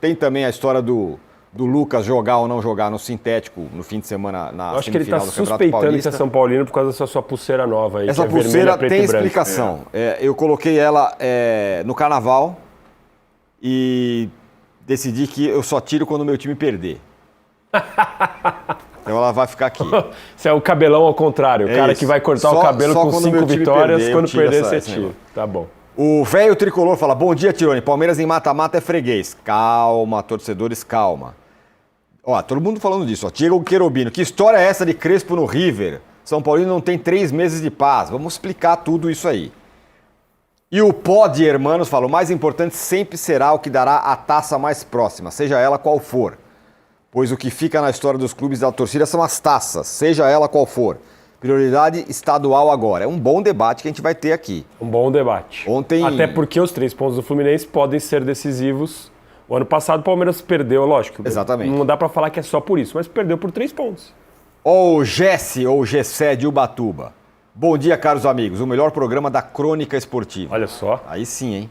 Tem também a história do Lucas jogar ou não jogar no sintético no fim de semana na Eu acho que ele semifinal está do Campeonato suspeitando que Paulista. é São Paulino por causa dessa sua pulseira nova aí. Essa que é pulseira vermelha, preta tem e branca. explicação. Eu coloquei ela no carnaval e decidi que eu só tiro quando o meu time perder. Então ela vai ficar aqui. Você é o cabelão ao contrário, o cara isso. que vai cortar o cabelo Só com quando 5 meu time vitórias, perder, quando eu tiro perder essa você tira. Tá bom. O velho tricolor fala, bom dia, Tirone, Palmeiras em mata-mata é freguês. Calma, torcedores, calma. Ó, todo mundo falando disso, ó. Diego Querubino, que história é essa de Crespo no River? São Paulino não tem 3 meses de paz. Vamos explicar tudo isso aí. E o Pó de Hermanos fala, o mais importante sempre será o que dará a taça mais próxima, seja ela qual for. Pois o que fica na história dos clubes da torcida são as taças, seja ela qual for. Prioridade estadual agora. É um bom debate que a gente vai ter aqui. Um bom debate. Ontem... Até porque os 3 pontos do Fluminense podem ser decisivos. O ano passado o Palmeiras perdeu, lógico. Exatamente. Não dá pra falar que é só por isso, mas perdeu por 3 pontos. Ou Jesse ou Gessé de Ubatuba. Bom dia, caros amigos. O melhor programa da Crônica Esportiva. Olha só. Aí sim, hein?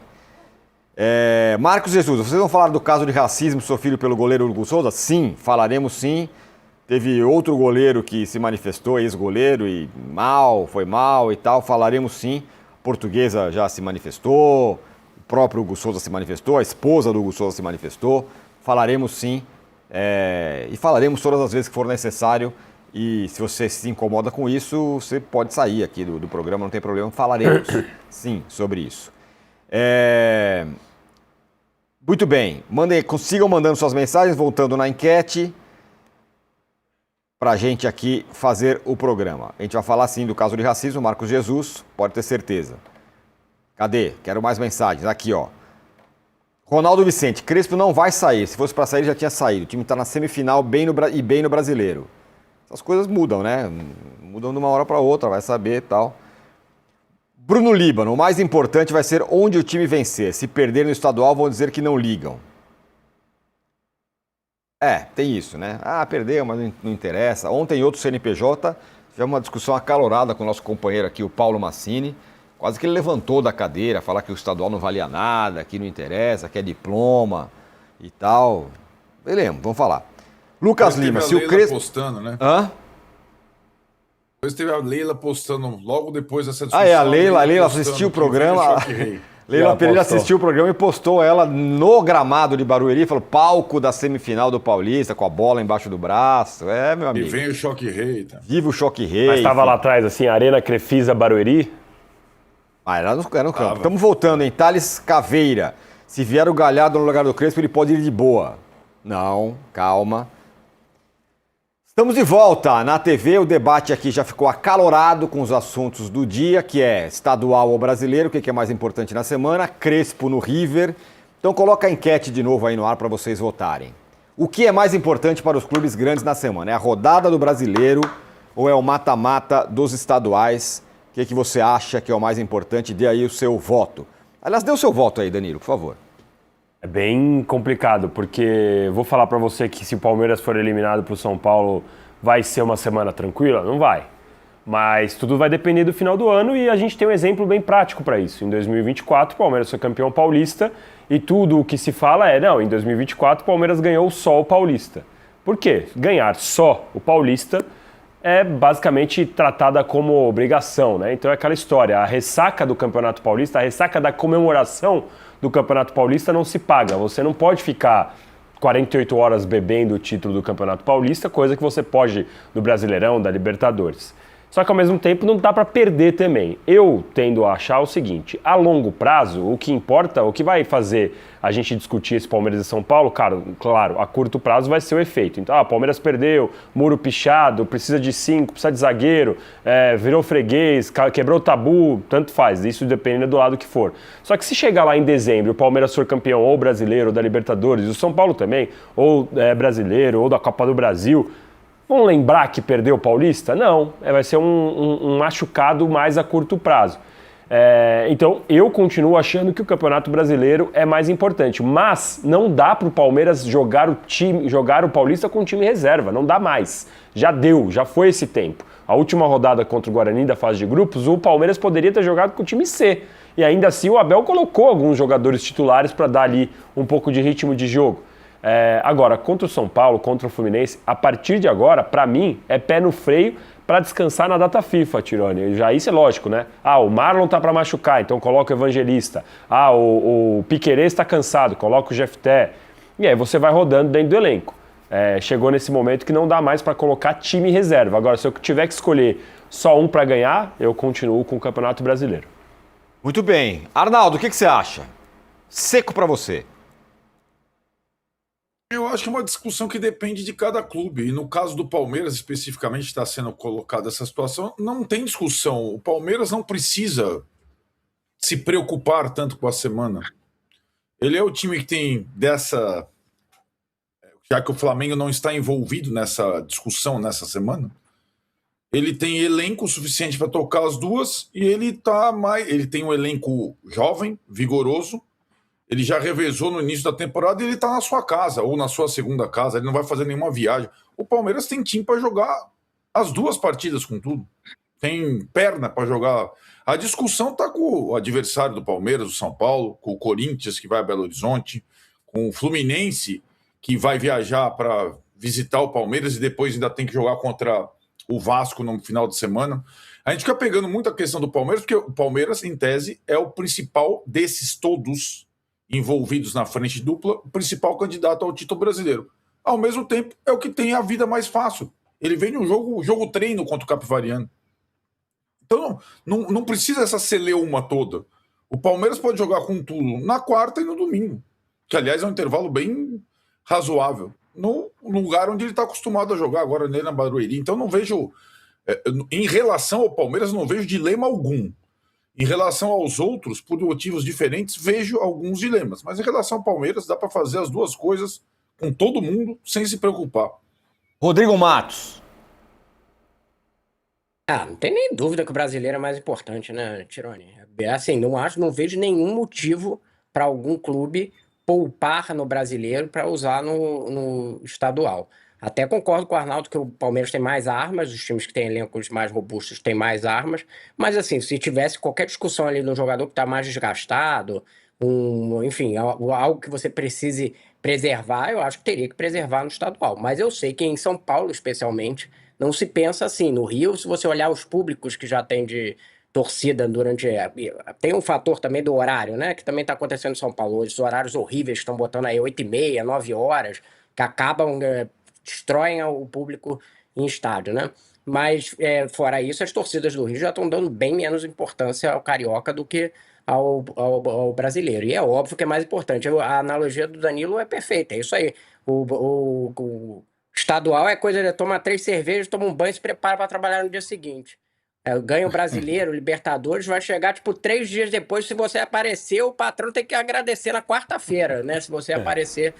Marcos Jesus, vocês vão falar do caso de racismo sofrido pelo goleiro Hugo Souza? Sim, falaremos sim. Teve outro goleiro que se manifestou, ex-goleiro, e foi mal e tal. Falaremos sim. A Portuguesa já se manifestou, o próprio Hugo Souza se manifestou, a esposa do Hugo Souza se manifestou. Falaremos sim. E falaremos todas as vezes que for necessário. E se você se incomoda com isso, você pode sair aqui do programa, não tem problema. Falaremos sim sobre isso. Muito bem. Consigam mandando suas mensagens, voltando na enquete, para a gente aqui fazer o programa. A gente vai falar sim do caso de racismo, Marcos Jesus, pode ter certeza. Cadê? Quero mais mensagens. Aqui, ó. Ronaldo Vicente, Crespo não vai sair. Se fosse para sair, já tinha saído. O time está na semifinal bem no Brasileiro. Essas coisas mudam, né? Mudam de uma hora para outra, vai saber e tal. Bruno Líbano, o mais importante vai ser onde o time vencer. Se perder no estadual, vão dizer que não ligam. Tem isso, né? Perdeu, mas não interessa. Ontem, outro CNPJ, tivemos uma discussão acalorada com o nosso companheiro aqui, o Paulo Massini. Quase que ele levantou da cadeira, falar que o estadual não valia nada, que não interessa, que é diploma e tal. Beleza, vamos falar. Lucas Lima, se o Crespo... postando, né? Hã? Depois teve a Leila postando logo depois dessa discussão. A Leila assistiu o programa. Leila Pereira assistiu o programa e postou ela no gramado de Barueri, falou palco da semifinal do Paulista, com a bola embaixo do braço. Meu amigo. E vem o Choque Rei. Tá? Viva o Choque Rei. Mas estava lá atrás, assim, Arena Crefisa Barueri? Era no campo. Estamos voltando, hein? Thales Caveira. Se vier o Galhardo no lugar do Crespo, ele pode ir de boa. Não, calma. Estamos de volta na TV, o debate aqui já ficou acalorado com os assuntos do dia, que é estadual ou brasileiro, o que é mais importante na semana, Crespo no River. Então coloca a enquete de novo aí no ar para vocês votarem. O que é mais importante para os clubes grandes na semana? É a rodada do brasileiro ou é o mata-mata dos estaduais? O que você acha que é o mais importante? Dê aí o seu voto. Aliás, dê o seu voto aí, Danilo, por favor. É bem complicado, porque vou falar pra você que se o Palmeiras for eliminado pro São Paulo, vai ser uma semana tranquila? Não vai. Mas tudo vai depender do final do ano e a gente tem um exemplo bem prático para isso. Em 2024, o Palmeiras foi campeão paulista e tudo o que se fala em 2024 o Palmeiras ganhou só o Paulista. Por quê? Ganhar só o Paulista é basicamente tratada como obrigação, né? Então é aquela história, a ressaca do Campeonato Paulista, a ressaca da comemoração do Campeonato Paulista não se paga. Você não pode ficar 48 horas bebendo o título do Campeonato Paulista, coisa que você pode do Brasileirão, da Libertadores. Só que ao mesmo tempo não dá para perder também. Eu tendo a achar o seguinte, a longo prazo, o que importa, o que vai fazer a gente discutir esse Palmeiras e São Paulo, claro, a curto prazo vai ser o efeito. Então, Palmeiras perdeu, muro pichado, precisa de 5, precisa de zagueiro, virou freguês, quebrou o tabu, tanto faz, isso depende do lado que for. Só que se chegar lá em dezembro, o Palmeiras for campeão ou brasileiro, ou da Libertadores, e o São Paulo também, ou brasileiro, ou da Copa do Brasil, vão lembrar que perdeu o Paulista? Não, vai ser um machucado mais a curto prazo. Então, eu continuo achando que o Campeonato Brasileiro é mais importante, mas não dá para o Palmeiras jogar o Paulista com o time reserva, não dá mais. Já deu, já foi esse tempo. A última rodada contra o Guarani da fase de grupos, o Palmeiras poderia ter jogado com o time C. E ainda assim o Abel colocou alguns jogadores titulares para dar ali um pouco de ritmo de jogo. Agora, contra o São Paulo, contra o Fluminense, a partir de agora, para mim, é pé no freio para descansar na data FIFA, Tironi. Já isso é lógico, né? O Marlon tá para machucar, então coloca o Evangelista. O Piquerez está cansado, coloca o Jefté. E aí você vai rodando dentro do elenco. Chegou nesse momento que não dá mais para colocar time reserva. Agora, se eu tiver que escolher só um para ganhar, eu continuo com o Campeonato Brasileiro. Muito bem. Arnaldo, o que você acha? Seco para você. Eu acho que é uma discussão que depende de cada clube. E no caso do Palmeiras, especificamente, está sendo colocada essa situação, não tem discussão. O Palmeiras não precisa se preocupar tanto com a semana. Ele é o time que tem dessa... Já que o Flamengo não está envolvido nessa discussão nessa semana, ele tem elenco suficiente para tocar as duas e ele tem um elenco jovem, vigoroso. Ele já revezou no início da temporada e ele está na sua casa, ou na sua segunda casa, ele não vai fazer nenhuma viagem. O Palmeiras tem time para jogar as duas partidas com tudo. Tem perna para jogar. A discussão está com o adversário do Palmeiras, o São Paulo, com o Corinthians, que vai a Belo Horizonte, com o Fluminense, que vai viajar para visitar o Palmeiras e depois ainda tem que jogar contra o Vasco no final de semana. A gente fica pegando muito a questão do Palmeiras, porque o Palmeiras, em tese, é o principal desses todos envolvidos na frente dupla, o principal candidato ao título brasileiro. Ao mesmo tempo, é o que tem a vida mais fácil. Ele vem de um jogo treino contra o Capivariano. Então, não precisa essa celeuma toda. O Palmeiras pode jogar com tudo na quarta e no domingo, que, aliás, é um intervalo bem razoável, no lugar onde ele está acostumado a jogar agora, nele na Barueri. Então, não vejo... em relação ao Palmeiras, não vejo dilema algum. Em relação aos outros, por motivos diferentes, vejo alguns dilemas. Mas em relação ao Palmeiras, dá para fazer as duas coisas com todo mundo, sem se preocupar. Rodrigo Matos. Não tem nem dúvida que o brasileiro é mais importante, né, Tironi? Assim, não vejo nenhum motivo para algum clube poupar no brasileiro para usar no estadual. Até concordo com o Arnaldo que o Palmeiras tem mais armas, os times que têm elencos mais robustos têm mais armas, mas assim, se tivesse qualquer discussão ali no jogador que está mais desgastado, enfim, algo que você precise preservar, eu acho que teria que preservar no estadual. Mas eu sei que em São Paulo, especialmente, não se pensa assim. No Rio, se você olhar os públicos que já tem de torcida durante... Tem um fator também do horário, né? Que também está acontecendo em São Paulo hoje. Os horários horríveis que estão botando aí 8h30, 9 horas, que acabam... destroem o público em estádio, né? Mas, fora isso, as torcidas do Rio já estão dando bem menos importância ao carioca do que ao brasileiro. E é óbvio que é mais importante. A analogia do Danilo é perfeita, é isso aí. O estadual é coisa de tomar 3 cervejas, toma um banho e se prepara para trabalhar no dia seguinte. Ganha o brasileiro, Libertadores, vai chegar, 3 dias depois, se você aparecer, o patrão tem que agradecer na quarta-feira, né? Se você aparecer...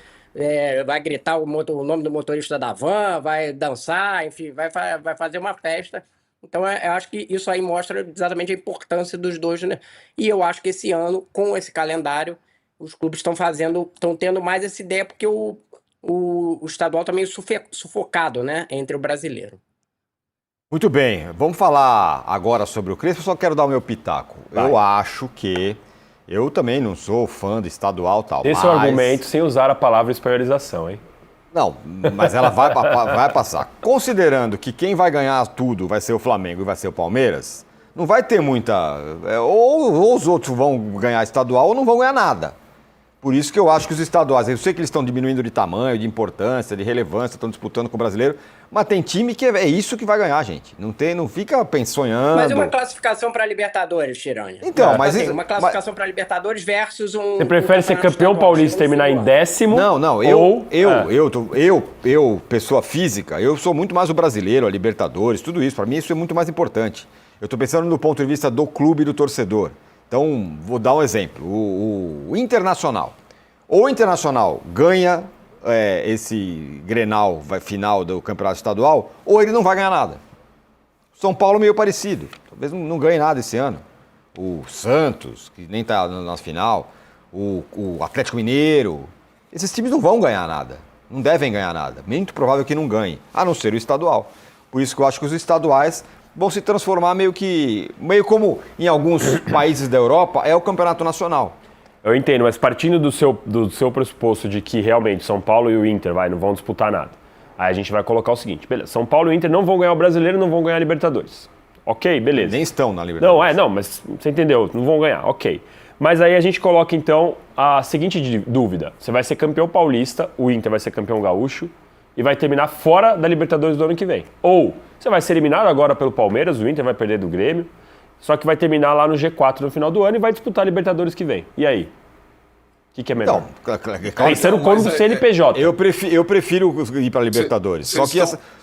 vai gritar o nome do motorista da van, vai dançar, enfim, vai fazer uma festa. Então, eu acho que isso aí mostra exatamente a importância dos dois, né? E eu acho que esse ano, com esse calendário, os clubes estão tendo mais essa ideia, porque o estadual tá meio sufocado, né, entre o brasileiro. Muito bem, vamos falar agora sobre o Crespo, só quero dar o meu pitaco. Eu acho que... Eu também não sou fã do estadual e tal. Esse é o argumento sem usar a palavra espanholização, hein? Não, mas ela vai passar. Considerando que quem vai ganhar tudo vai ser o Flamengo e vai ser o Palmeiras, não vai ter muita... Ou os outros vão ganhar estadual ou não vão ganhar nada. Por isso que eu acho que os estaduais, eu sei que eles estão diminuindo de tamanho, de importância, de relevância, estão disputando com o brasileiro, mas tem time que é isso que vai ganhar, gente. Não fica sonhando. Mas uma classificação para Libertadores, Tironi. Então, mas assim, uma classificação para Libertadores versus um... Você prefere ser campeão paulista e terminar em 10º? Não, eu, pessoa física, eu sou muito mais o brasileiro, a Libertadores, tudo isso. Para mim isso é muito mais importante. Eu estou pensando no ponto de vista do clube e do torcedor. Então, vou dar um exemplo. O Internacional. Ou o Internacional ganha esse Grenal final do Campeonato Estadual, ou ele não vai ganhar nada. São Paulo meio parecido. Talvez não ganhe nada esse ano. O Santos, que nem está na final. O Atlético Mineiro. Esses times não vão ganhar nada. Não devem ganhar nada. Muito provável que não ganhem, a não ser o estadual. Por isso que eu acho que os estaduais vão se transformar meio como em alguns países da Europa é o campeonato nacional. Eu entendo, mas partindo do seu pressuposto de que realmente São Paulo e o Inter não vão disputar nada, aí a gente vai colocar o seguinte, beleza, São Paulo e o Inter não vão ganhar o Brasileiro, não vão ganhar a Libertadores. Ok, beleza. Nem estão na Libertadores. Não, mas você entendeu, não vão ganhar, ok. Mas aí a gente coloca então a seguinte dúvida, você vai ser campeão paulista, o Inter vai ser campeão gaúcho e vai terminar fora da Libertadores do ano que vem. Ou você vai ser eliminado agora pelo Palmeiras, o Inter vai perder do Grêmio, só que vai terminar lá no G4 no final do ano e vai disputar a Libertadores que vem. E aí? O que é melhor? Pensando como CNPJ. Eu prefiro ir para a Libertadores.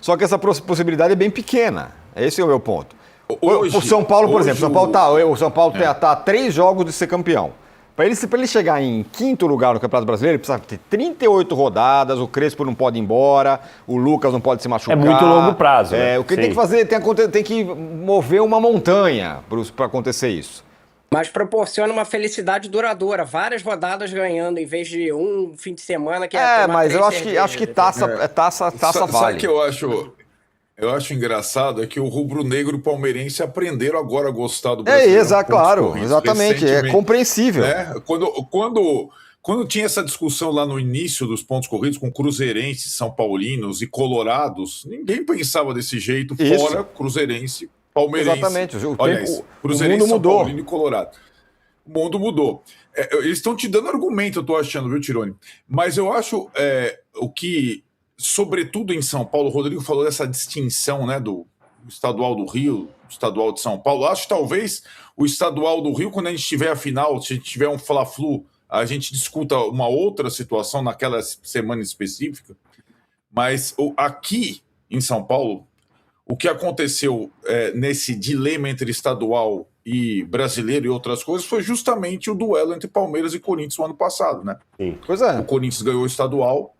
Só que essa possibilidade é bem pequena. Esse é o meu ponto. O São Paulo, por exemplo, o São Paulo tá a 3 jogos de ser campeão. Para ele chegar em 5º lugar no Campeonato Brasileiro, ele precisa ter 38 rodadas, o Crespo não pode ir embora, o Lucas não pode se machucar. É muito longo prazo. Né? O que tem que fazer, tem que mover uma montanha para acontecer isso. Mas proporciona uma felicidade duradoura. Várias rodadas ganhando, em vez de um fim de semana que mas eu acho que taça vale. Sabe o que eu acho engraçado? É que o rubro-negro e o palmeirense aprenderam agora a gostar do Brasileiro. Claro, exatamente. É compreensível. Né? Quando tinha essa discussão lá no início dos pontos corridos com cruzeirenses, são paulinos e colorados, ninguém pensava desse jeito, fora cruzeirense, palmeirense. Exatamente. Cruzeirense, o mundo mudou. São Paulino e colorado. O mundo mudou. Eles estão te dando argumento, eu tô achando, viu, Tironi? Mas eu acho o que, sobretudo em São Paulo, o Rodrigo falou dessa distinção, né, do estadual do Rio, estadual de São Paulo. Acho que talvez o estadual do Rio, quando a gente tiver a final, se a gente tiver um Fla-Flu, a gente discuta uma outra situação naquela semana específica. Mas aqui em São Paulo, o que aconteceu nesse dilema entre estadual e brasileiro e outras coisas foi justamente o duelo entre Palmeiras e Corinthians no ano passado, né? Sim. Pois é. O Corinthians ganhou o estadual,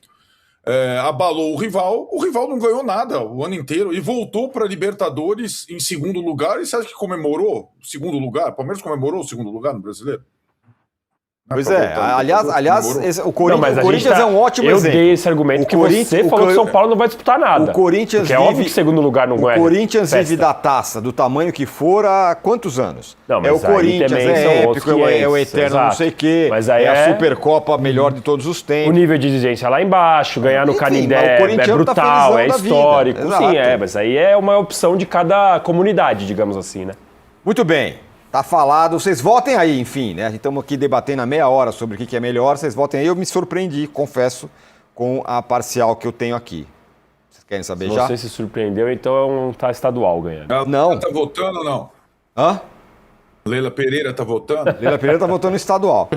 abalou o rival não ganhou nada o ano inteiro e voltou para a Libertadores em 2º lugar. E você acha que comemorou o 2º lugar? O Palmeiras comemorou o 2º lugar no Brasileiro? Pois aliás, o Corinthians é um ótimo exemplo. Eu dei esse argumento que você falou que o São Paulo não vai disputar nada. O Corinthians porque é óbvio que 2º lugar não ganha. O Corinthians vive da taça, do tamanho que for, há quantos anos? Não, mas o Corinthians, é épico, é o eterno exato. Não sei o quê, mas aí a Supercopa melhor de todos os tempos. O nível de exigência lá embaixo, ganhar no Canindé é brutal, é histórico. Sim, mas aí é uma opção de cada comunidade, digamos assim, né? Muito bem. Tá falado, vocês votem aí, enfim, né? A gente estamos aqui debatendo há meia hora sobre o que é melhor, vocês votem aí. Eu me surpreendi, confesso, com a parcial que eu tenho aqui. Vocês querem saber já? Você se surpreendeu, então tá estadual ganhando. Não. Tá votando ou não? Hã? Leila Pereira tá votando? Leila Pereira tá votando estadual.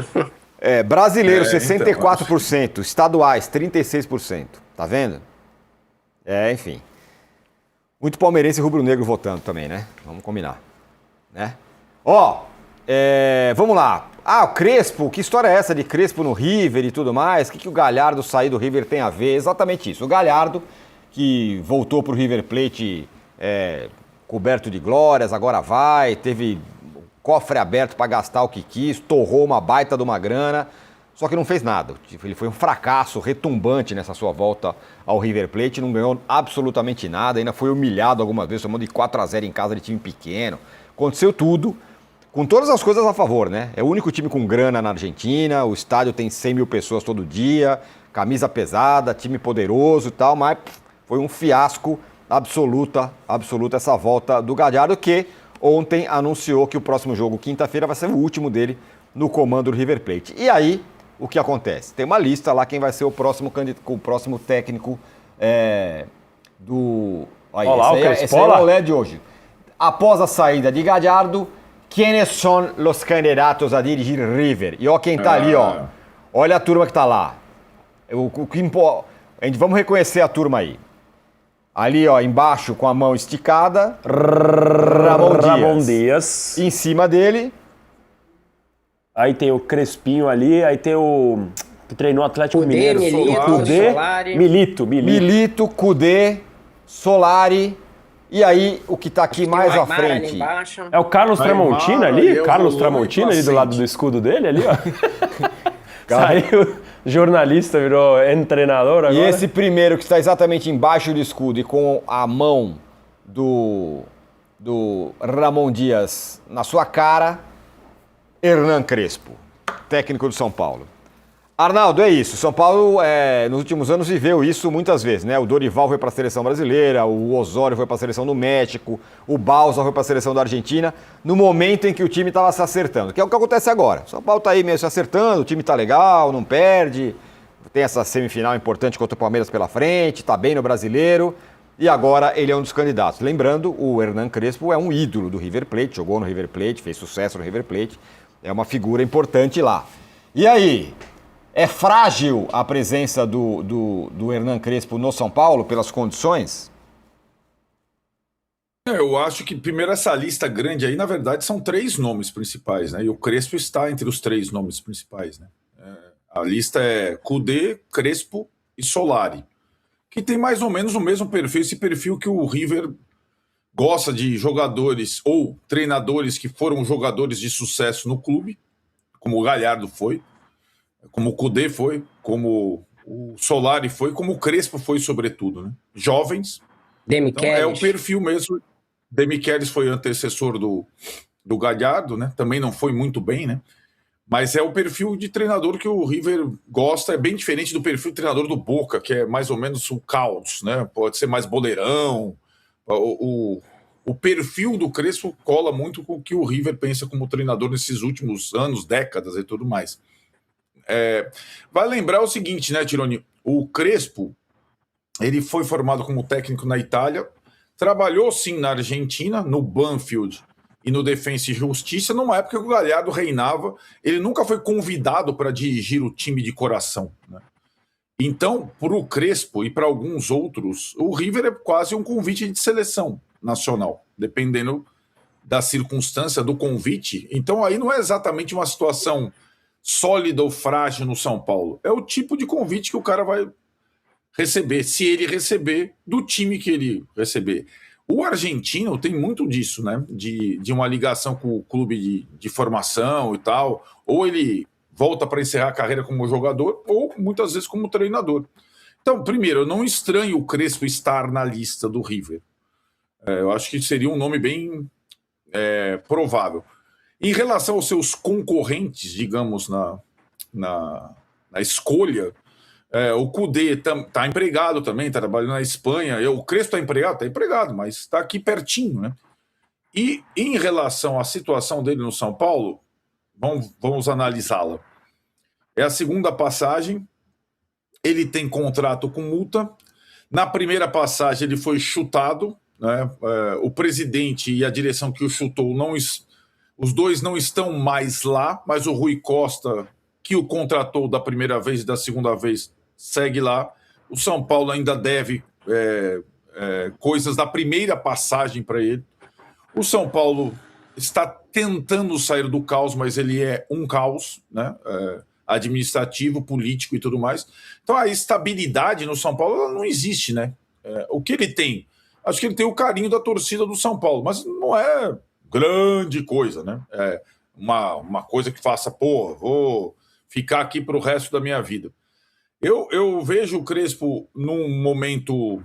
Brasileiro, 64%. Então, estaduais, 36%. Tá vendo? Enfim. Muito palmeirense e rubro-negro votando também, né? Vamos combinar. Né? Vamos lá. O Crespo, que história é essa de Crespo no River e tudo mais? O que o Galhardo sair do River tem a ver? Exatamente isso. O Galhardo, que voltou pro River Plate coberto de glórias, agora teve cofre aberto para gastar o que quis, torrou uma baita de uma grana, só que não fez nada. Ele foi um fracasso retumbante nessa sua volta ao River Plate, não ganhou absolutamente nada, ainda foi humilhado algumas vezes, tomando de 4-0 em casa de time pequeno. Aconteceu tudo, com todas as coisas a favor, né? É o único time com grana na Argentina, o estádio tem 100 mil pessoas todo dia, camisa pesada, time poderoso e tal, mas foi um fiasco absoluta essa volta do Galhardo, que ontem anunciou que o próximo jogo, quinta-feira, vai ser o último dele no comando do River Plate. E aí, o que acontece? Tem uma lista lá, quem vai ser o próximo técnico do... Olá, esse aí é o LED de hoje. Após a saída de Galhardo, quem são os candidatos a dirigir River? E quem tá ali, olha a turma que tá lá. Vamos reconhecer a turma aí. Ali, embaixo, com a mão esticada, Ramon Dias. Em cima dele... Aí tem o Crespinho ali, aí tem o... que treinou o Atlético Mineiro. Milito, Kudê, Solari... E aí, o que está aqui mais à frente... É o Carlos Tramontina ali? Carlos Tramontina ali do lado do escudo dele, ali, ó. Saiu jornalista, virou treinador agora. E esse primeiro que está exatamente embaixo do escudo e com a mão do Ramon Dias na sua cara, Hernan Crespo. técnico do São Paulo. Arnaldo, é isso. São Paulo, nos últimos anos, viveu isso muitas vezes, né? O Dorival foi para a seleção brasileira, o Osório foi para a seleção do México, o Balsa foi para a seleção da Argentina, no momento em que o time estava se acertando, que é o que acontece agora. São Paulo está aí meio se acertando, o time está legal, não perde, tem essa semifinal importante contra o Palmeiras pela frente, está bem no Brasileiro, e agora ele é um dos candidatos. Lembrando, o Hernan Crespo é um ídolo do River Plate, jogou no River Plate, fez sucesso no River Plate, é uma figura importante lá. E aí? É frágil a presença do Hernan Crespo no São Paulo pelas condições? Eu acho que, primeiro, essa lista grande aí, na verdade, são 3 nomes principais, né? E o Crespo está entre os 3 nomes principais, né? A lista é Kudê, Crespo e Solari, que tem mais ou menos o mesmo perfil, esse perfil que o River gosta de jogadores ou treinadores que foram jogadores de sucesso no clube, como o Galhardo foi, como o Kudê foi, como o Solari foi, como o Crespo foi, sobretudo, né? Jovens. Então, é o perfil mesmo. Demichelis foi antecessor do Galhardo, né? Também não foi muito bem, né? Mas é o perfil de treinador que o River gosta, é bem diferente do perfil de treinador do Boca, que é mais ou menos o caos, né? Pode ser mais boleirão. O perfil do Crespo cola muito com o que o River pensa como treinador nesses últimos anos, décadas e tudo mais. Vai lembrar o seguinte, né, Tironi? O Crespo, ele foi formado como técnico na Itália, trabalhou sim na Argentina, no Banfield e no Defensa e Justiça, numa época que o Galhardo reinava. Ele nunca foi convidado para dirigir o time de coração, né? Então, para o Crespo e para alguns outros, o River é quase um convite de seleção nacional, dependendo da circunstância do convite. Então, aí não é exatamente uma situação sólida ou frágil no São Paulo. É o tipo de convite que o cara vai receber, se ele receber do time que ele receber. O argentino tem muito disso, né? De uma ligação com o clube de formação e tal. Ou ele volta para encerrar a carreira como jogador, ou muitas vezes como treinador. Então, primeiro, eu não estranho o Crespo estar na lista do River. Eu acho que seria um nome bem provável. Em relação aos seus concorrentes, digamos, na escolha, o Kudê está empregado também, está trabalhando na Espanha. O Crespo está empregado, mas está aqui pertinho, né? E em relação à situação dele no São Paulo, vamos analisá-la. É a segunda passagem, ele tem contrato com multa. Na primeira passagem ele foi chutado, né? O presidente e a direção que o chutou os dois não estão mais lá, mas o Rui Costa, que o contratou da primeira vez e da segunda vez, segue lá. O São Paulo ainda deve coisas da primeira passagem para ele. O São Paulo está tentando sair do caos, mas ele é um caos, né? Administrativo, político e tudo mais. Então a estabilidade no São Paulo ela não existe, né? O que ele tem? Acho que ele tem o carinho da torcida do São Paulo, mas não é grande coisa, né? Uma coisa que faça, vou ficar aqui para o resto da minha vida. Eu vejo o Crespo num momento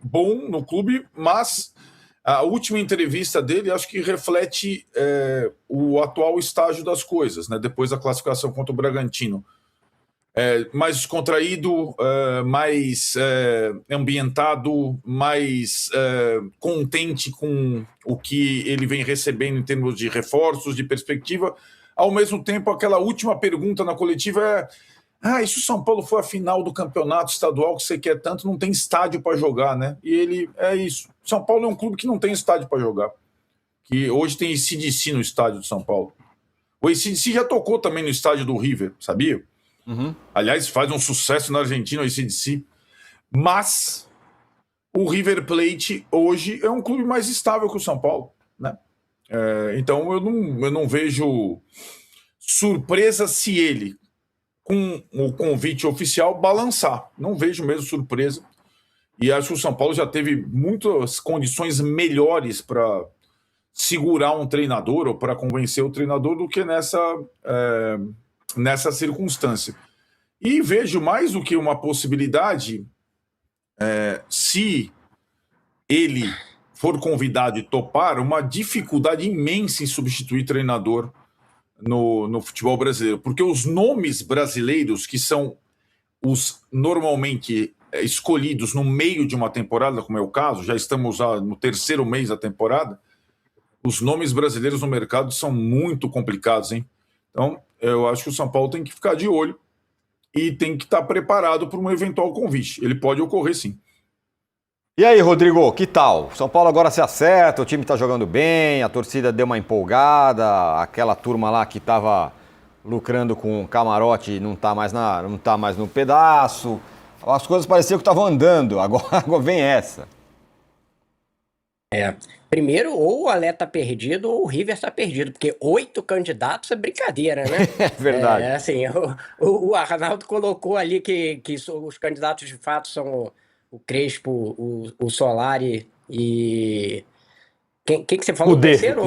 bom no clube, mas a última entrevista dele acho que reflete o atual estágio das coisas, né? Depois da classificação contra o Bragantino. Mais descontraído, mais ambientado, mais contente com o que ele vem recebendo em termos de reforços, de perspectiva. Ao mesmo tempo, aquela última pergunta na coletiva e se o São Paulo for a final do campeonato estadual que você quer tanto, não tem estádio para jogar, né? E ele isso. São Paulo é um clube que não tem estádio para jogar. Que hoje tem AC/DC no estádio do São Paulo. O AC/DC já tocou também no estádio do River, sabia? Uhum. Aliás, faz um sucesso na Argentina o AC/DC. Mas o River Plate hoje é um clube mais estável que o São Paulo, né? Então eu não vejo surpresa se ele, com o convite oficial, balançar. Não vejo mesmo surpresa. E acho que o São Paulo já teve muitas condições melhores para segurar um treinador ou para convencer o treinador do que nessa circunstância. E vejo mais do que uma possibilidade, se ele for convidado e topar, uma dificuldade imensa em substituir treinador no futebol brasileiro, porque os nomes brasileiros, que são os normalmente escolhidos no meio de uma temporada, como é o caso, já estamos no terceiro mês da temporada, os nomes brasileiros no mercado são muito complicados, hein? Então, eu acho que o São Paulo tem que ficar de olho e tem que estar preparado para um eventual convite. Ele pode ocorrer, sim. E aí, Rodrigo, que tal? São Paulo agora se acerta, o time está jogando bem, a torcida deu uma empolgada, aquela turma lá que estava lucrando com o camarote não está mais no pedaço. As coisas pareciam que estavam andando, agora vem essa. Primeiro, ou o Alé tá perdido ou o River tá perdido, porque 8 candidatos é brincadeira, né? É verdade. Assim, o Arnaldo colocou ali que os candidatos de fato são o Crespo, o Solari e... Quem que você falou? Cudê. Terceiro?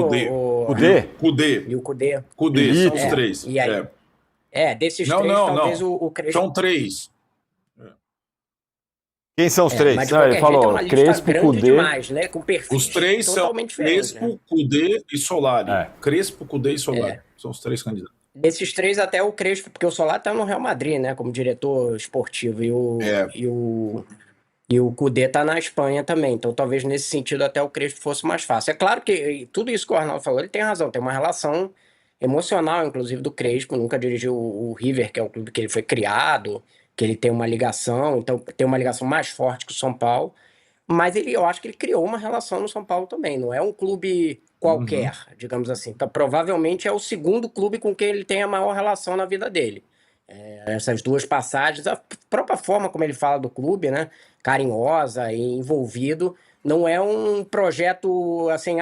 Cudê? E o Cudê. Cudê, são os três. E aí? Desses três, talvez o Crespo... São três. Quem são os três? Mas de Não, qualquer ele falou, jeito é uma lista Crespo, grande Cudê. demais, né? Com perfis Os três são totalmente diferentes, Crespo, né? Cudê e Solari. É. Crespo, Cudê e Solari. São os três candidatos. Desses três, até o Crespo, porque o Solari tá no Real Madrid, né? Como diretor esportivo. E o Cudê tá na Espanha também. Então, talvez nesse sentido, até o Crespo fosse mais fácil. É claro que tudo isso que o Arnaldo falou, ele tem razão. Tem uma relação emocional, inclusive, do Crespo. Nunca dirigiu o River, que é o clube que ele foi criado, que ele tem uma ligação. Então, tem uma ligação mais forte que o São Paulo. Mas eu acho que ele criou uma relação no São Paulo também. Não é um clube qualquer, digamos assim. Então, provavelmente é o segundo clube com quem ele tem a maior relação na vida dele. Essas duas passagens, a própria forma como ele fala do clube, né? Carinhosa e envolvido, não é um projeto assim,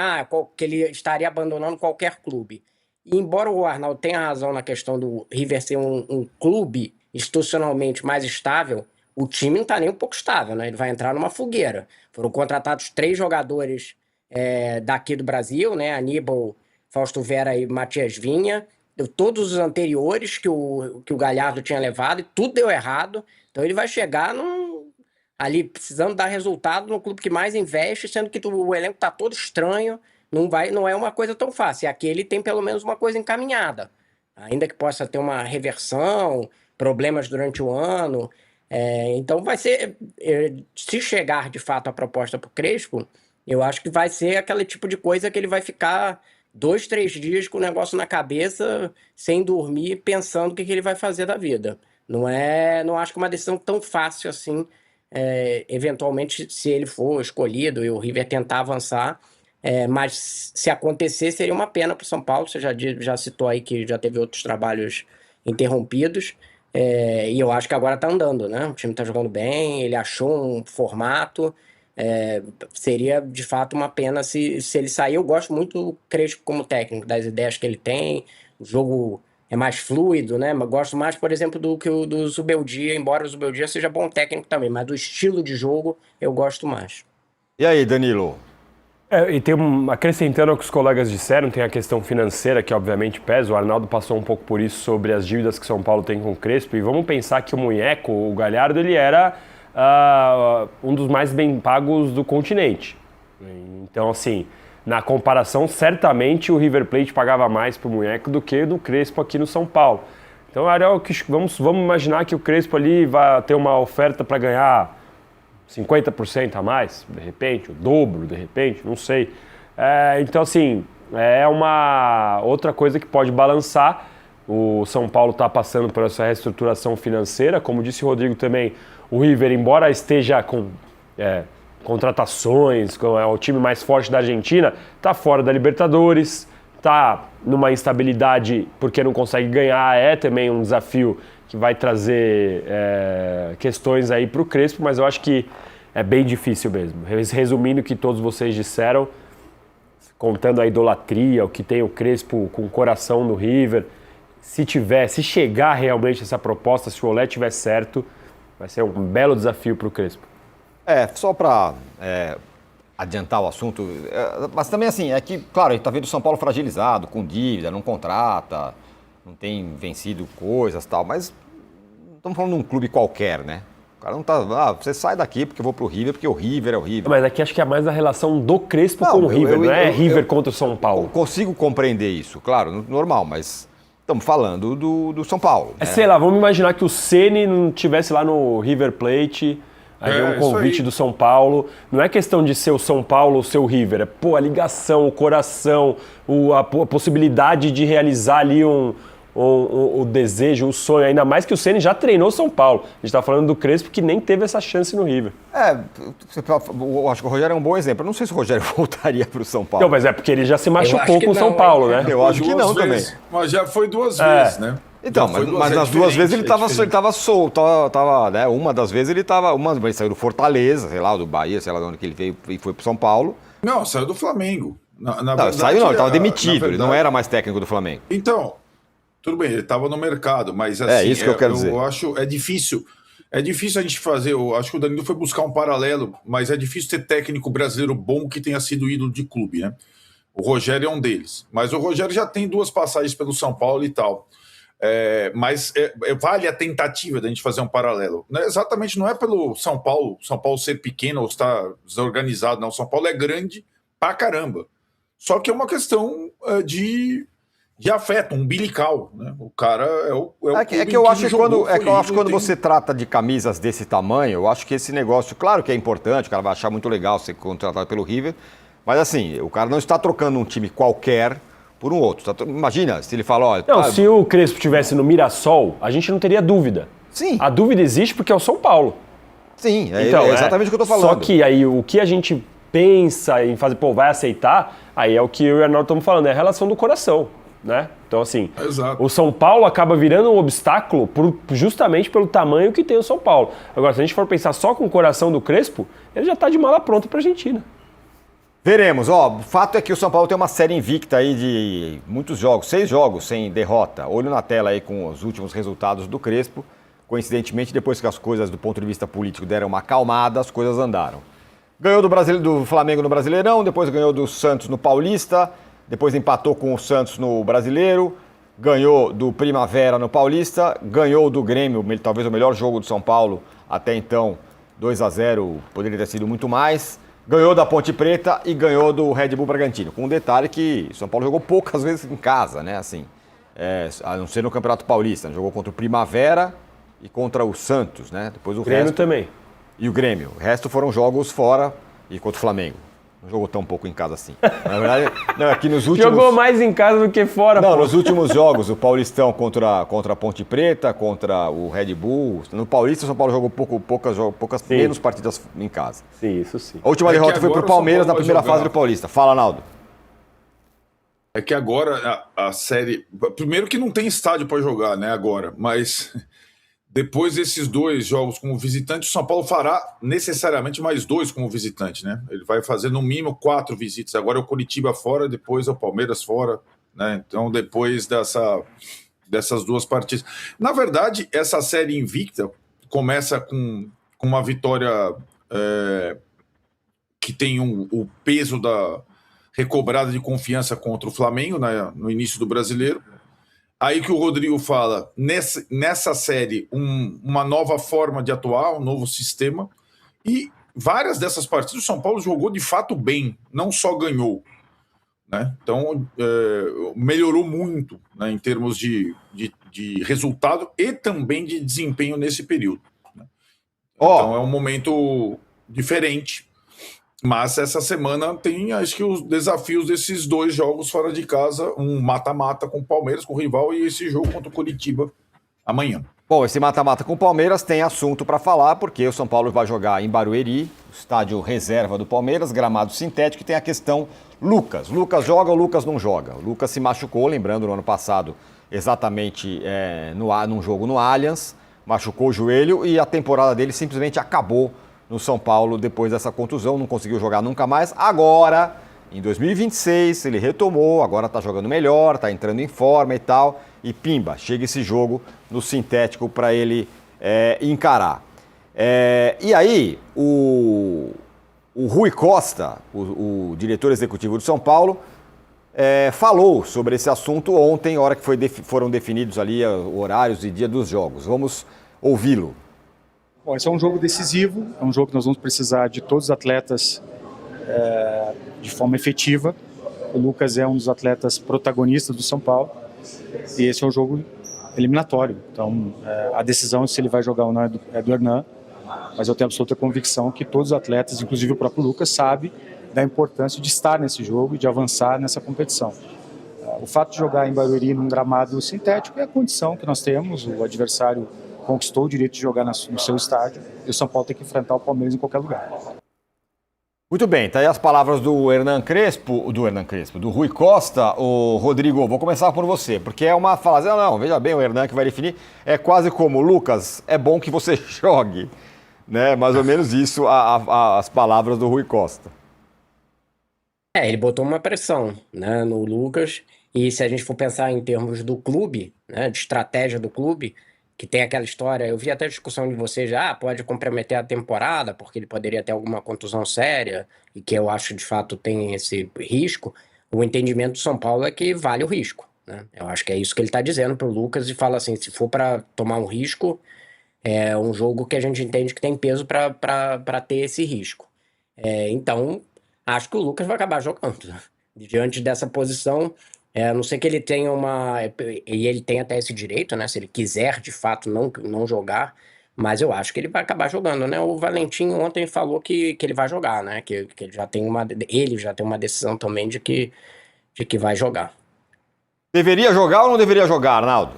que ele estaria abandonando qualquer clube. E embora o Arnaldo tenha razão na questão do River ser um clube institucionalmente mais estável, o time não está nem um pouco estável, né? Ele vai entrar numa fogueira. Foram contratados 3 jogadores daqui do Brasil, né? Aníbal, Fausto Vera e Matias Vinha. Todos os anteriores que o Galhardo tinha levado, e tudo deu errado. Então ele vai chegar ali precisando dar resultado no clube que mais investe, sendo que o elenco está todo estranho. Não é uma coisa tão fácil. E aqui ele tem pelo menos uma coisa encaminhada. Ainda que possa ter uma reversão, problemas durante o ano. Então vai ser... Se chegar de fato a proposta para o Crespo, eu acho que vai ser aquele tipo de coisa que ele vai ficar 2, 3 dias com o negócio na cabeça, sem dormir, pensando o que ele vai fazer da vida. Não acho que uma decisão tão fácil assim, eventualmente, se ele for escolhido e o River tentar avançar, mas se acontecer, seria uma pena para o São Paulo. Você já citou aí que já teve outros trabalhos interrompidos, e eu acho que agora está andando, né? O time está jogando bem, ele achou um formato. Seria de fato uma pena se ele sair. Eu gosto muito do Crespo como técnico, das ideias que ele tem. O jogo é mais fluido, né? Mas gosto mais, por exemplo, do que o do Zubeldia, embora o Zubeldia seja bom técnico também, mas do estilo de jogo eu gosto mais. E aí, Danilo? E acrescentando ao que os colegas disseram, tem a questão financeira que obviamente pesa. O Arnaldo passou um pouco por isso sobre as dívidas que São Paulo tem com o Crespo. E vamos pensar que o Munheco, o Galhardo, ele era um dos mais bem pagos do continente. Então, assim, na comparação, certamente o River Plate pagava mais para o Munheco do que do Crespo aqui no São Paulo. Então, vamos imaginar que o Crespo ali vai ter uma oferta para ganhar 50% a mais, de repente, o dobro, de repente, não sei. Então, assim, é uma outra coisa que pode balançar. O São Paulo está passando por essa reestruturação financeira, como disse o Rodrigo também. O River, embora esteja com contratações, é o time mais forte da Argentina, está fora da Libertadores, está numa instabilidade porque não consegue ganhar, também um desafio que vai trazer questões aí para o Crespo, mas eu acho que é bem difícil mesmo. Resumindo o que todos vocês disseram, contando a idolatria, o que tem o Crespo com o coração no River, se chegar realmente essa proposta, se o Olé tiver certo, vai ser um belo desafio para o Crespo. Só para adiantar o assunto, mas também assim, é que, claro, a gente está vendo o São Paulo fragilizado, com dívida, não contrata, não tem vencido coisas e tal, mas não estamos falando de um clube qualquer, né? O cara não tá, você sai daqui porque eu vou pro River, porque o River é o River. Mas aqui acho que é mais a relação do Crespo com o River, não é River contra o São Paulo. Eu consigo compreender isso, claro, normal, mas Estamos falando do São Paulo. Né? Sei lá, vamos imaginar que o Ceni não estivesse lá no River Plate, aí vem um convite do São Paulo. Não é questão de ser o São Paulo ou ser o River, é a ligação, o coração, a possibilidade de realizar ali o desejo, o sonho. Ainda mais que o Ceni já treinou São Paulo. A gente está falando do Crespo que nem teve essa chance no River. Eu acho que o Rogério é um bom exemplo. Eu não sei se o Rogério voltaria para o São Paulo. Não, mas é porque ele já se machucou com o São Paulo, né? Eu acho que não também. Mas já foi 2 vezes, né? Então, mas nas 2 vezes ele estava solto, né? Uma das vezes ele saiu do Fortaleza, sei lá, do Bahia, sei lá de onde que ele veio e foi pro São Paulo. Não, saiu do Flamengo. Ele estava demitido, ele não era mais técnico do Flamengo. Então, tudo bem, ele estava no mercado, mas assim, isso que eu quero dizer. Eu acho difícil a gente fazer, eu acho que o Danilo foi buscar um paralelo, mas é difícil ter técnico brasileiro bom que tenha sido ídolo de clube, né? O Rogério é um deles, mas o Rogério já tem 2 passagens pelo São Paulo e tal. Mas vale a tentativa da gente fazer um paralelo. Exatamente, não é pelo São Paulo ser pequeno ou estar desorganizado, não. São Paulo é grande pra caramba. Só que é uma questão de afeto, umbilical, né? O cara é o que eu acho que quando você trata de camisas desse tamanho, eu acho que esse negócio, claro que é importante, o cara vai achar muito legal ser contratado pelo River, mas assim, o cara não está trocando um time qualquer por um outro. Imagina, se ele fala... se o Crespo estivesse no Mirassol, a gente não teria dúvida. Sim. A dúvida existe porque é o São Paulo. Sim, então, é exatamente o que eu estou falando. Só que aí o que a gente pensa em fazer, vai aceitar, aí é o que eu e o Arnaldo estamos falando, é a relação do coração, né? Então, assim, o São Paulo acaba virando um obstáculo justamente pelo tamanho que tem o São Paulo. Agora, se a gente for pensar só com o coração do Crespo, ele já está de mala pronta para a Argentina. Veremos, o fato é que o São Paulo tem uma série invicta aí de muitos jogos, 6 jogos sem derrota. Olho na tela aí com os últimos resultados do Crespo. Coincidentemente, depois que as coisas do ponto de vista político deram uma acalmada, as coisas andaram. Ganhou do Flamengo no Brasileirão, depois ganhou do Santos no Paulista, depois empatou com o Santos no Brasileiro, ganhou do Primavera no Paulista, ganhou do Grêmio, talvez o melhor jogo do São Paulo até então, 2-0, poderia ter sido muito mais. Ganhou da Ponte Preta e ganhou do Red Bull Bragantino. Com um detalhe que o São Paulo jogou poucas vezes em casa, né? Assim, a não ser no Campeonato Paulista. Jogou contra o Primavera e contra o Santos, né? Depois o Grêmio resto... também. E o Grêmio. O resto foram jogos fora e contra o Flamengo. Não jogou tão pouco em casa assim. Na verdade, não, aqui nos últimos... Jogou mais em casa do que fora. Não, nos últimos jogos, o Paulistão contra a Ponte Preta, contra o Red Bull. No Paulista, o São Paulo jogou poucas menos partidas em casa. Sim, isso sim. A última derrota foi pro Palmeiras na primeira fase do Paulista. Fala, Naldo. É que agora a série... Primeiro que não tem estádio para jogar, né, agora. Mas depois desses 2 jogos como visitante, o São Paulo fará necessariamente mais 2 como visitante, né? Ele vai fazer no mínimo 4 visitas. Agora é o Coritiba fora, depois é o Palmeiras fora, né? Então depois dessas 2 partidas. Na verdade, essa série invicta começa com uma vitória que tem o peso da recobrada de confiança contra o Flamengo, né, no início do Brasileiro. Aí que o Rodrigo fala, nessa série, uma nova forma de atuar, um novo sistema, e várias dessas partidas o São Paulo jogou de fato bem, não só ganhou, né? Então melhorou muito, né, em termos de resultado e também de desempenho nesse período, né? Então é um momento diferente. Mas essa semana tem, acho que, os desafios desses 2 jogos fora de casa, um mata-mata com o Palmeiras, com o rival, e esse jogo contra o Coritiba amanhã. Bom, esse mata-mata com o Palmeiras tem assunto para falar, porque o São Paulo vai jogar em Barueri, estádio reserva do Palmeiras, gramado sintético, e tem a questão Lucas. Lucas joga ou Lucas não joga? O Lucas se machucou, lembrando, no ano passado, exatamente num jogo no Allianz, machucou o joelho e a temporada dele simplesmente acabou no São Paulo depois dessa contusão, não conseguiu jogar nunca mais. Agora, em 2026, ele retomou, agora está jogando melhor, está entrando em forma e tal, e pimba, chega esse jogo no sintético para ele encarar. E aí, o Rui Costa, o diretor executivo do São Paulo, falou sobre esse assunto ontem, hora que foram definidos ali horários e dia dos jogos. Vamos ouvi-lo. Bom, esse é um jogo decisivo, é um jogo que nós vamos precisar de todos os atletas de forma efetiva. O Lucas é um dos atletas protagonistas do São Paulo. e esse é um jogo eliminatório. Então, a decisão se ele vai jogar ou não é do Hernan, mas eu tenho absoluta convicção que todos os atletas, inclusive o próprio Lucas, sabe da importância de estar nesse jogo e de avançar nessa competição. O fato de jogar em Barueri num gramado sintético é a condição que nós temos, o adversário conquistou o direito de jogar no seu estádio e o São Paulo tem que enfrentar o Palmeiras em qualquer lugar. Muito bem, tá aí as palavras do do Rui Costa. O Rodrigo, vou começar por você, porque é uma frase, não, veja bem, o Hernan que vai definir, é quase como, Lucas, é bom que você jogue, né? Mais ou menos isso, as palavras do Rui Costa. Ele botou uma pressão, né, no Lucas, e se a gente for pensar em termos do clube, né, de estratégia do clube, que tem aquela história, eu vi até a discussão de vocês, pode comprometer a temporada, porque ele poderia ter alguma contusão séria, e que eu acho de fato tem esse risco. O entendimento do São Paulo é que vale o risco, né? Eu acho que é isso que ele está dizendo para o Lucas, e fala assim, se for para tomar um risco, é um jogo que a gente entende que tem peso para ter esse risco. Então, acho que o Lucas vai acabar jogando. Diante dessa posição, a não ser que ele tenha e ele tem até esse direito, né? Se ele quiser, de fato, não jogar, mas eu acho que ele vai acabar jogando, né? O Valentim ontem falou que ele vai jogar, né? Que ele já tem uma decisão também de que vai jogar. Deveria jogar ou não deveria jogar, Arnaldo?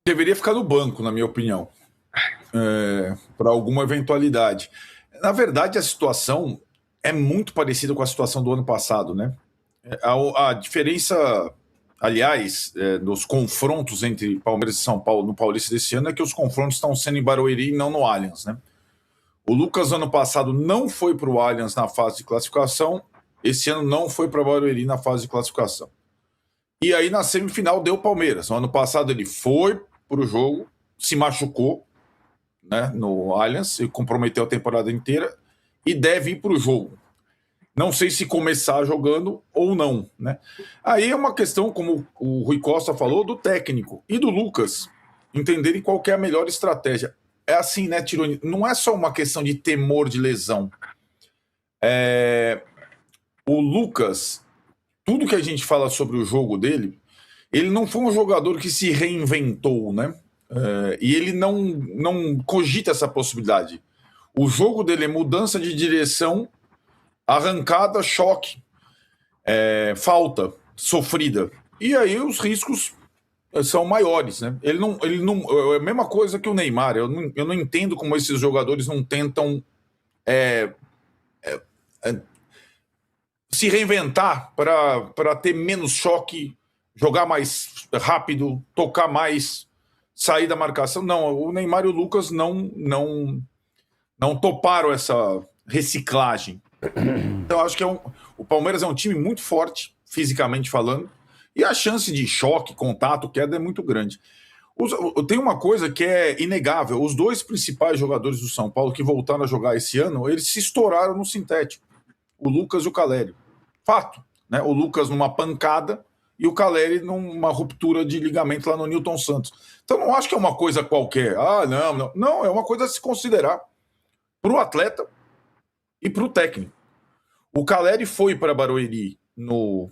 Deveria ficar no banco, na minha opinião, para alguma eventualidade. Na verdade, a situação é muito parecida com a situação do ano passado, né? A diferença, aliás, dos confrontos entre Palmeiras e São Paulo no Paulista desse ano é que os confrontos estão sendo em Barueri e não no Allianz, né? O Lucas, ano passado, não foi para o Allianz na fase de classificação, esse ano não foi para Barueri na fase de classificação. E aí, na semifinal, deu Palmeiras. No ano passado, ele foi para o jogo, se machucou, né, no Allianz, e comprometeu a temporada inteira, e deve ir para o jogo. Não sei se começar jogando ou não, né? Aí é uma questão, como o Rui Costa falou, do técnico e do Lucas entenderem qual que é a melhor estratégia. É assim, né, Tironi? Não é só uma questão de temor de lesão. O Lucas, tudo que a gente fala sobre o jogo dele, ele não foi um jogador que se reinventou, né? E ele não cogita essa possibilidade. O jogo dele é mudança de direção, arrancada, choque, falta sofrida. E aí os riscos são maiores, né? Ele não, é a mesma coisa que o Neymar. Eu não entendo como esses jogadores não tentam se reinventar para ter menos choque, jogar mais rápido, tocar mais, sair da marcação. Não, o Neymar e o Lucas não toparam essa reciclagem. Então, acho que o Palmeiras é um time muito forte, fisicamente falando, e a chance de choque, contato, queda é muito grande. Tem uma coisa que é inegável: os dois principais jogadores do São Paulo que voltaram a jogar esse ano, eles se estouraram no sintético, o Lucas e o Caleri. Fato, né? O Lucas numa pancada e o Caleri numa ruptura de ligamento lá no Newton Santos. Então, não acho que é uma coisa qualquer. Não, é uma coisa a se considerar para o atleta e para o técnico. O Caleri foi para Barueri no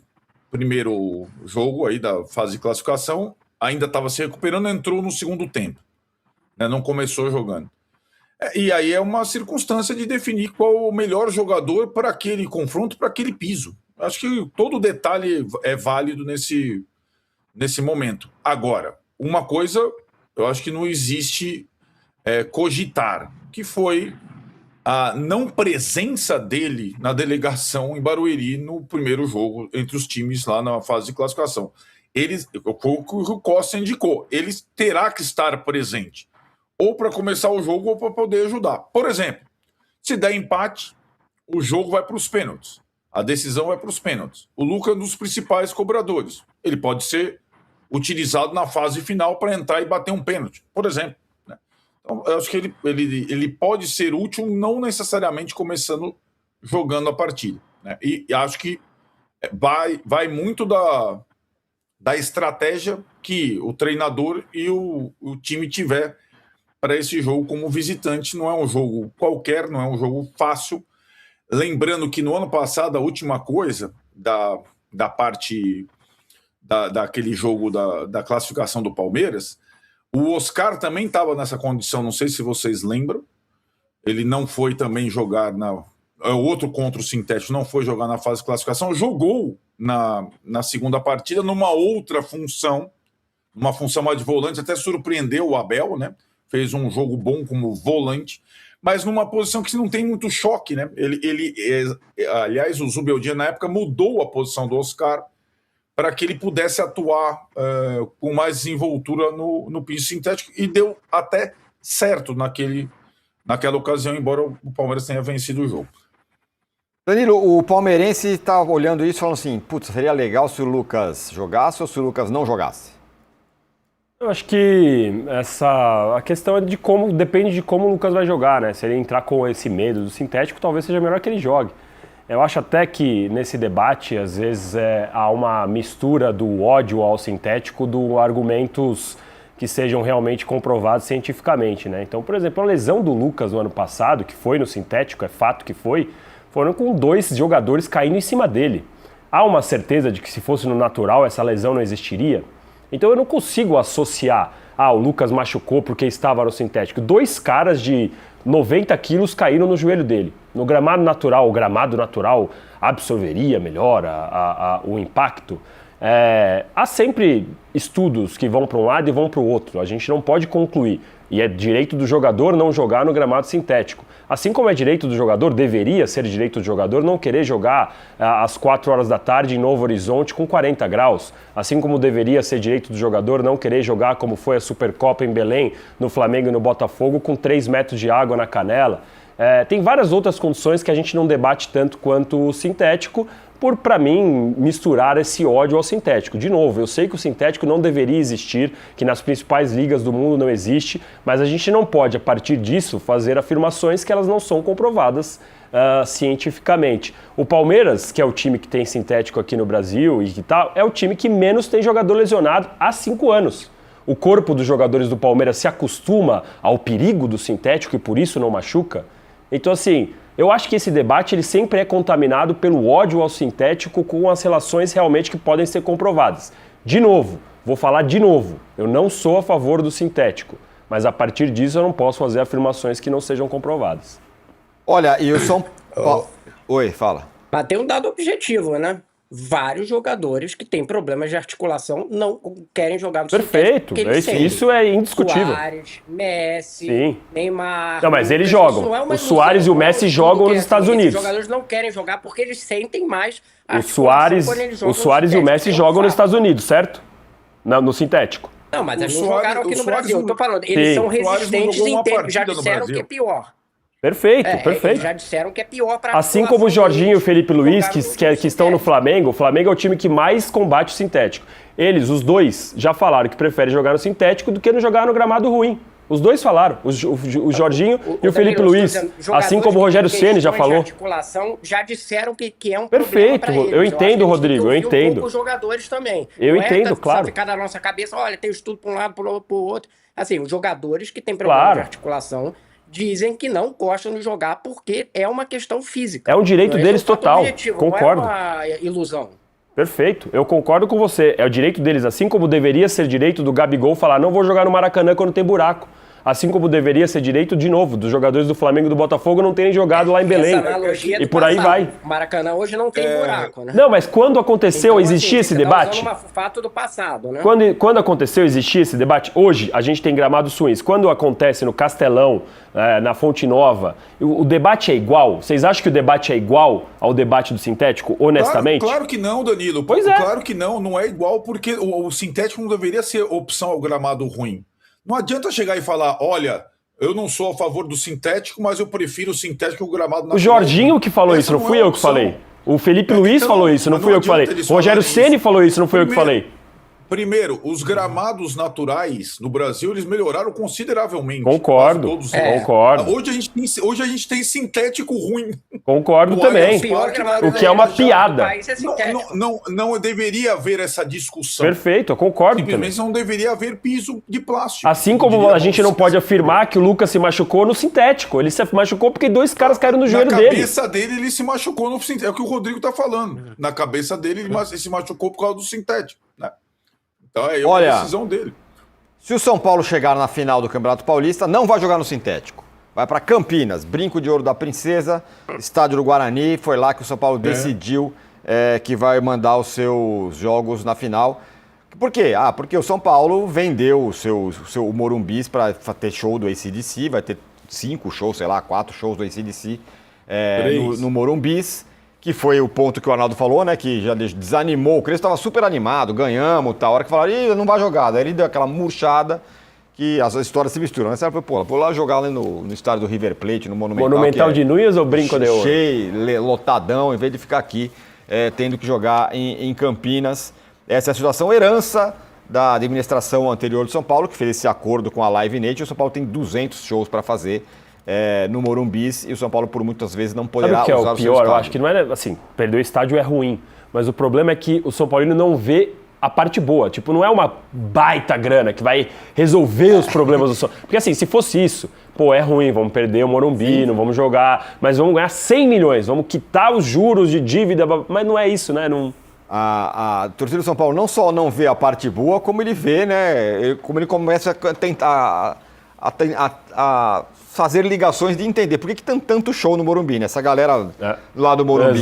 primeiro jogo aí da fase de classificação, ainda estava se recuperando, entrou no segundo tempo, né? Não começou jogando. E aí é uma circunstância de definir qual o melhor jogador para aquele confronto, para aquele piso. Acho que todo detalhe é válido nesse momento. Agora, uma coisa, eu acho que não existe cogitar, que foi a não presença dele na delegação em Barueri no primeiro jogo entre os times lá na fase de classificação. Foi o que o Costa indicou. Ele terá que estar presente, ou para começar o jogo ou para poder ajudar. Por exemplo, se der empate, o jogo vai para os pênaltis. A decisão vai para os pênaltis. O Lucas é um dos principais cobradores. Ele pode ser utilizado na fase final para entrar e bater um pênalti, por exemplo. Então, eu acho que ele pode ser útil, não necessariamente começando jogando a partida, né? E acho que vai muito da estratégia que o treinador e o time tiver para esse jogo como visitante. Não é um jogo qualquer, não é um jogo fácil. Lembrando que no ano passado, a última coisa da parte daquele jogo da classificação do Palmeiras, o Oscar também estava nessa condição, não sei se vocês lembram. Ele não foi também jogar outro contra o sintético, não foi jogar na fase de classificação, jogou na segunda partida numa outra função, uma função mais de volante, até surpreendeu o Abel, né? Fez um jogo bom como volante, mas numa posição que não tem muito choque, né? Aliás, o Zubeldia na época mudou a posição do Oscar para que ele pudesse atuar com mais desenvoltura no piso sintético, e deu até certo naquela ocasião, embora o Palmeiras tenha vencido o jogo. Danilo, o palmeirense está olhando isso e falando assim, putz, seria legal se o Lucas jogasse ou se o Lucas não jogasse? Eu acho que a questão é depende de como o Lucas vai jogar, né? Se ele entrar com esse medo do sintético, talvez seja melhor que ele jogue. Eu acho até que nesse debate, às vezes, há uma mistura do ódio ao sintético do argumentos que sejam realmente comprovados cientificamente, né? Então, por exemplo, a lesão do Lucas no ano passado, que foi no sintético, é fato que foram com 2 jogadores caindo em cima dele. Há uma certeza de que se fosse no natural essa lesão não existiria? Então eu não consigo associar, o Lucas machucou porque estava no sintético. 2 caras de 90 quilos caíram no joelho dele. No gramado natural, o gramado natural absorveria melhor o impacto. Há sempre estudos que vão para um lado e vão para o outro. A gente não pode concluir. E é direito do jogador não jogar no gramado sintético. Assim como é direito do jogador, deveria ser direito do jogador não querer jogar às 4 horas da tarde em Novo Horizonte com 40 graus. Assim como deveria ser direito do jogador não querer jogar como foi a Supercopa em Belém, no Flamengo e no Botafogo, com 3 metros de água na canela. Tem várias outras condições que a gente não debate tanto quanto o sintético, para mim, misturar esse ódio ao sintético. De novo, eu sei que o sintético não deveria existir, que nas principais ligas do mundo não existe, mas a gente não pode, a partir disso, fazer afirmações que elas não são comprovadas cientificamente. O Palmeiras, que é o time que tem sintético aqui no Brasil e que tal, é o time que menos tem jogador lesionado há 5 anos. O corpo dos jogadores do Palmeiras se acostuma ao perigo do sintético e por isso não machuca. Então, assim, eu acho que esse debate ele sempre é contaminado pelo ódio ao sintético com as relações realmente que podem ser comprovadas. De novo, vou falar de novo, eu não sou a favor do sintético, mas a partir disso eu não posso fazer afirmações que não sejam comprovadas. Olha, e o São Paulo... Oi, fala. Mas tem um dado objetivo, né? Vários jogadores que têm problemas de articulação não querem jogar no Perfeito, isso é indiscutível. Suárez, Messi, Sim. Neymar... Não, mas eles jogam. O Suárez e o Messi jogam nos Estados Unidos. Os jogadores não querem jogar porque eles sentem mais o Suárez e o Messi jogam nos Estados Unidos, certo? No sintético. Não, mas eles não jogaram aqui no Brasil. Eu tô falando, eles são resistentes em tempo. Já disseram que é pior. Perfeito. Eles já disseram que é pior para assim como o Jorginho e o Felipe Luiz, que estão no Flamengo, o Flamengo é o time que mais combate o sintético. Eles, os dois, já falaram que preferem jogar no sintético do que não jogar no gramado ruim. Os dois falaram, o Jorginho e o Felipe Luiz, assim como o Rogério Ceni já falou. Articulação já disseram que é um Perfeito, problema pra eles. Eu entendo, Rodrigo, eu entendo. Os jogadores também. Eu entendo, claro. Ficar na nossa cabeça, olha, tem estudo para um lado, para o outro. Assim, os jogadores que têm problema de articulação dizem que não gostam de jogar porque é uma questão física. É um direito deles total, concordo. Não é uma ilusão. Perfeito, eu concordo com você. É o direito deles, assim como deveria ser direito do Gabigol falar não vou jogar no Maracanã quando tem buraco. Assim como deveria ser direito, de novo, dos jogadores do Flamengo e do Botafogo não terem jogado lá em Belém. E por aí vai. O Maracanã hoje não tem buraco, né? Não, mas quando aconteceu, então, existia esse debate? Tá usando um fato do passado, né? Quando aconteceu, existia esse debate? Hoje, a gente tem gramados ruins. Quando acontece no Castelão, na Fonte Nova, o debate é igual? Vocês acham que o debate é igual ao debate do sintético, honestamente? Claro que não, Danilo. Pois é. Claro que não é igual, porque o sintético não deveria ser opção ao gramado ruim. Não adianta chegar e falar, olha, eu não sou a favor do sintético, mas eu prefiro o sintético ao gramado natural. O Jorginho que falou isso, não fui eu que falei. O Felipe Luiz falou isso, não fui eu que falei. O Rogério Ceni falou isso, não fui eu que falei. Primeiro, os gramados naturais no Brasil, eles melhoraram consideravelmente. Concordo, Todos concordo. Hoje a gente tem sintético ruim. Concordo No também. Allianz Parque, na O que é uma Arena, piada. Não deveria haver essa discussão. Perfeito, eu concordo também. Simplesmente não deveria haver piso de plástico. Assim como a gente não pode afirmar que o Lucas se machucou no sintético. Ele se machucou porque 2 caras caíram no joelho dele. Na cabeça dele, ele se machucou no sintético. É o que o Rodrigo tá falando. Na cabeça dele, ele se machucou por causa do sintético, né? Então é uma decisão dele. Se o São Paulo chegar na final do Campeonato Paulista, não vai jogar no sintético. Vai para Campinas, Brinco de Ouro da Princesa, Estádio do Guarani. Foi lá que o São Paulo decidiu que vai mandar os seus jogos na final. Por quê? Porque o São Paulo vendeu o seu Morumbis para ter show do AC/DC. Vai ter 5 shows, 4 shows do AC/DC no Morumbis. Que foi o ponto que o Arnaldo falou, né? Que já desanimou. O Crespo estava super animado, ganhamos, tal. A hora que falaram, não vai jogar. Daí ele deu aquela murchada que as histórias se misturam. Né? Você falou, vou lá jogar lá no estádio do River Plate, no Monumental. Monumental de Núñez ou Brinco de Ouro? Cheio, lotadão, em vez de ficar aqui tendo que jogar em Campinas. Essa é a situação, herança da administração anterior do São Paulo, que fez esse acordo com a Live Nation. O São Paulo tem 200 shows para fazer no Morumbis, e o São Paulo por muitas vezes não poderá usar o seu estádio. Sabe o que é o pior? Eu acho que não é assim, perder o estádio é ruim, mas o problema é que o São Paulino não vê a parte boa. Tipo, não é uma baita grana que vai resolver os problemas do São Paulo. Porque assim, se fosse isso, é ruim, vamos perder o Morumbi, não vamos jogar, mas vamos ganhar 100 milhões, vamos quitar os juros de dívida, mas não é isso, né? Não... A torcida do São Paulo não só não vê a parte boa, como ele vê, né? Como ele começa a tentar a fazer ligações de entender por que tem tanto show no Morumbi, né? Essa galera lá do Morumbi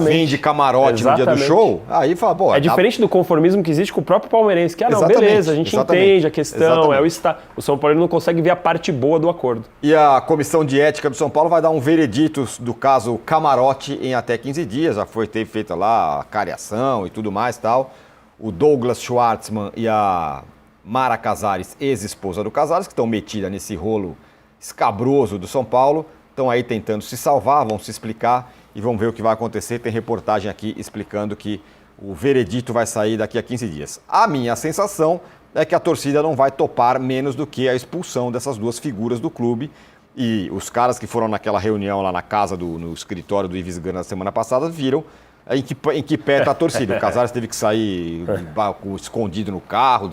vende camarote no dia do show, aí fala, é diferente do conformismo que existe com o próprio palmeirense, que beleza, a gente entende a questão, o São Paulo não consegue ver a parte boa do acordo. E a Comissão de Ética do São Paulo vai dar um veredito do caso Camarote em até 15 dias, já foi feita lá a cariação e tudo mais tal. O Douglas Schwartzman e a Mara Casares, ex-esposa do Casares, que estão metidas nesse rolo escabroso do São Paulo, estão aí tentando se salvar, vão se explicar e vão ver o que vai acontecer. Tem reportagem aqui explicando que o veredito vai sair daqui a 15 dias. A minha sensação é que a torcida não vai topar menos do que a expulsão dessas 2 figuras do clube, e os caras que foram naquela reunião lá na casa, no escritório do Ives Gana na semana passada, viram em que pé está a torcida. O Casares teve que sair escondido no carro,